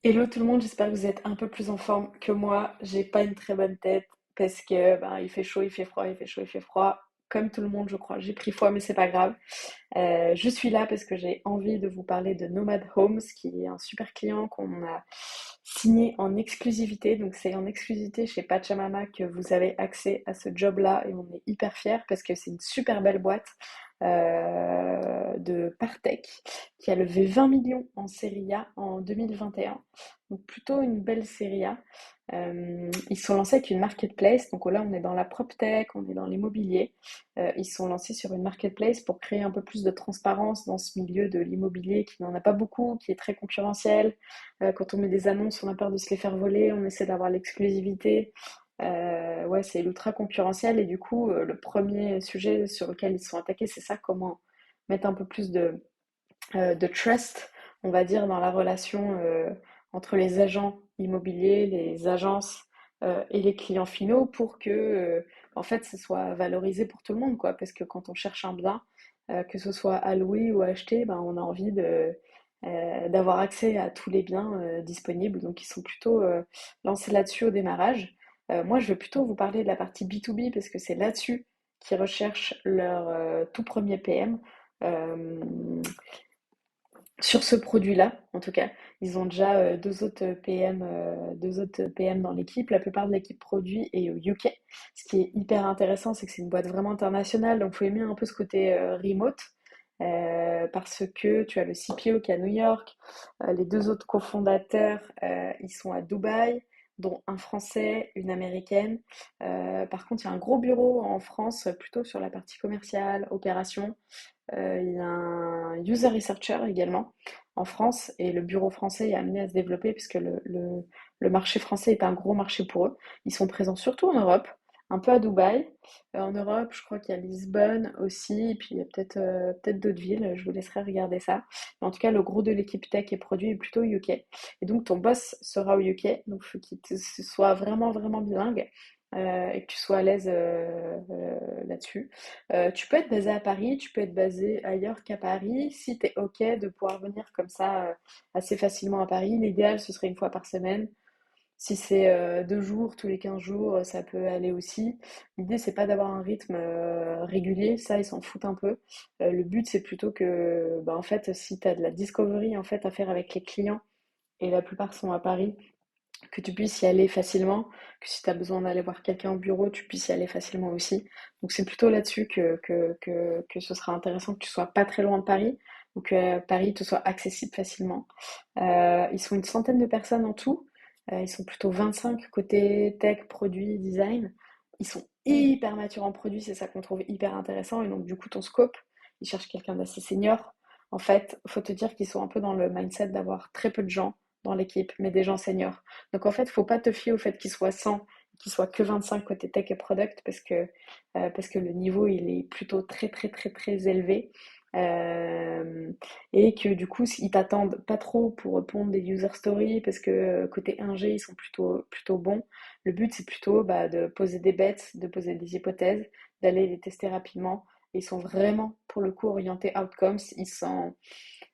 Hello tout le monde, j'espère que vous êtes un peu plus en forme que moi. J'ai pas une très bonne tête parce que il fait chaud, il fait froid, il fait chaud, il fait froid. Comme tout le monde, je crois. J'ai pris froid, mais c'est pas grave. Je suis là parce que j'ai envie de vous parler de Nomad Homes, qui est un super client qu'on a signé en exclusivité. Donc c'est en exclusivité chez Pachamama que vous avez accès à ce job-là et on est hyper fiers parce que c'est une super belle boîte de Partech qui a levé 20 millions en série A en 2021. Donc plutôt une belle série A. Ils sont lancés avec une marketplace, donc là on est dans la PropTech, on est dans l'immobilier. Ils sont lancés sur une marketplace pour créer un peu plus de transparence dans ce milieu de l'immobilier qui n'en a pas beaucoup, qui est très concurrentiel. Quand on met des annonces, on a peur de se les faire voler, on essaie d'avoir l'exclusivité. Ouais, c'est ultra concurrentiel et du coup, le premier sujet sur lequel ils se sont attaqués, c'est ça, comment mettre un peu plus de trust, on va dire, dans la relation entre les agents immobiliers, les agences et les clients finaux pour que, en fait, ce soit valorisé pour tout le monde, quoi. Parce que quand on cherche un bien, que ce soit à louer ou à acheter, ben, on a envie d'avoir accès à tous les biens disponibles. Donc, ils sont plutôt lancés là-dessus au démarrage. Moi, je vais plutôt vous parler de la partie B2B parce que c'est là-dessus qu'ils recherchent leur tout premier PM. Euh, sur ce produit-là, en tout cas, ils ont déjà deux autres PM dans l'équipe. La plupart de l'équipe produit est au UK. Ce qui est hyper intéressant, c'est que c'est une boîte vraiment internationale. Donc, il faut aimer un peu ce côté remote. Parce que tu as le CPO qui est à New York, les deux autres cofondateurs, ils sont à Dubaï, dont un Français, une Américaine. Par contre, il y a un gros bureau en France, plutôt sur la partie commerciale, opération. Il y a un user researcher également en France et le bureau français est amené à se développer puisque le marché français est un gros marché pour eux. Ils sont présents surtout en Europe, un peu à Dubaï. En Europe, je crois qu'il y a Lisbonne aussi, et puis il y a peut-être d'autres villes, je vous laisserai regarder ça. Mais en tout cas, le gros de l'équipe tech et produit est plutôt UK. Et donc ton boss sera au UK, donc il faut qu'il soit vraiment, vraiment bilingue. Et que tu sois à l'aise là-dessus. Tu peux être basé à Paris, tu peux être basé ailleurs qu'à Paris. Si tu es OK de pouvoir venir comme ça assez facilement à Paris, l'idéal ce serait une fois par semaine. Si c'est 2 jours, tous les 15 jours, ça peut aller aussi. L'idée, c'est pas d'avoir un rythme régulier, ça, ils s'en foutent un peu. Le but, c'est plutôt que, en fait, si tu as de la discovery en fait, à faire avec les clients, et la plupart sont à Paris, que tu puisses y aller facilement, que si tu as besoin d'aller voir quelqu'un au bureau, tu puisses y aller facilement aussi. Donc c'est plutôt là-dessus que ce sera intéressant que tu sois pas très loin de Paris ou que Paris te soit accessible facilement. Ils sont une centaine de personnes en tout. Ils sont plutôt 25 côté tech, produit, design. Ils sont hyper matures en produit, c'est ça qu'on trouve hyper intéressant. Et donc du coup ton scope, ils cherchent quelqu'un d'assez senior. En fait, faut te dire qu'ils sont un peu dans le mindset d'avoir très peu de gens dans l'équipe, mais des gens seniors. Donc en fait, faut pas te fier au fait qu'ils soient 100, qu'ils soient que 25 côté tech et product, parce que le niveau, il est plutôt très, très, très, très élevé. Euh, et que du coup, ils t'attendent pas trop pour répondre des user stories, parce que côté ingé, ils sont plutôt bons. Le but, c'est plutôt de poser des bets, de poser des hypothèses, d'aller les tester rapidement. Et ils sont vraiment, pour le coup, orientés outcomes. Ils sont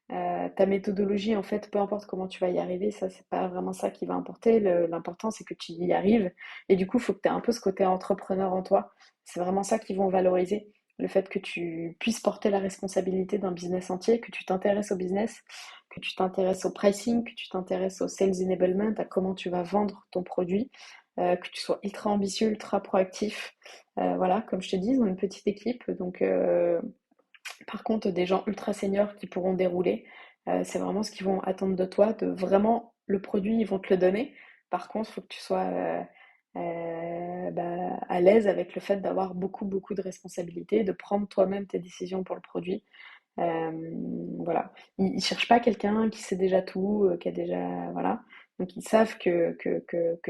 ta méthodologie, en fait, peu importe comment tu vas y arriver, ça, c'est pas vraiment ça qui va importer. L'important, c'est que tu y arrives. Et du coup, il faut que tu aies un peu ce côté entrepreneur en toi. C'est vraiment ça qu'ils vont valoriser. Le fait que tu puisses porter la responsabilité d'un business entier, que tu t'intéresses au business, que tu t'intéresses au pricing, que tu t'intéresses au sales enablement, à comment tu vas vendre ton produit, que tu sois ultra ambitieux, ultra proactif. Voilà, comme je te dis, ils ont une petite équipe, donc par contre, des gens ultra seniors qui pourront dérouler, c'est vraiment ce qu'ils vont attendre de toi, de vraiment le produit, ils vont te le donner. Par contre, il faut que tu sois à l'aise avec le fait d'avoir beaucoup, beaucoup de responsabilités, de prendre toi-même tes décisions pour le produit. Voilà. Ils cherchent pas quelqu'un qui sait déjà tout, qui a déjà. Voilà. Donc ils savent que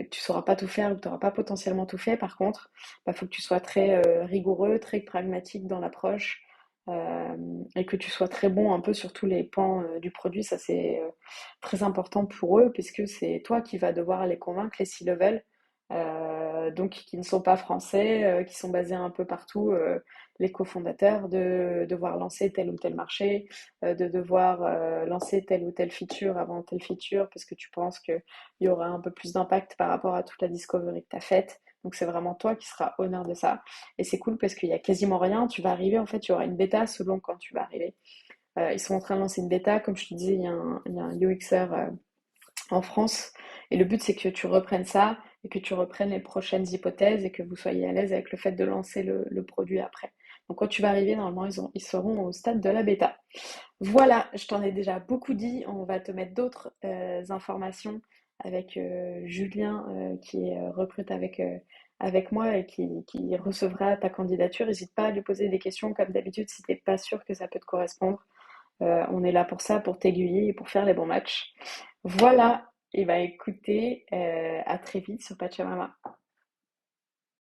tu sauras pas tout faire ou que tu n'auras pas potentiellement tout fait. Par contre, il faut que tu sois très rigoureux, très pragmatique dans l'approche et que tu sois très bon un peu sur tous les pans du produit. Ça, c'est très important pour eux puisque c'est toi qui vas devoir les convaincre, les C-level, donc qui ne sont pas français, qui sont basés un peu partout, les cofondateurs, de devoir lancer tel ou tel marché, de devoir lancer telle ou telle feature avant telle feature, parce que tu penses qu'il y aura un peu plus d'impact par rapport à toute la discovery que tu as faite. Donc c'est vraiment toi qui seras honneur de ça. Et c'est cool parce qu'il y a quasiment rien. Tu vas arriver, en fait, il y aura une bêta selon quand tu vas arriver. Ils sont en train de lancer une bêta, comme je te disais, il y a un UXer en France. Et le but, c'est que tu reprennes ça et que tu reprennes les prochaines hypothèses et que vous soyez à l'aise avec le fait de lancer le produit après. Donc quand tu vas arriver, normalement, ils seront au stade de la bêta. Voilà, je t'en ai déjà beaucoup dit. On va te mettre d'autres informations avec Julien qui recrute avec moi et qui recevra ta candidature. N'hésite pas à lui poser des questions comme d'habitude si tu n'es pas sûr que ça peut te correspondre. On est là pour ça, pour t'aiguiller et pour faire les bons matchs. Voilà, et bah écoutez, à très vite sur Pachamama.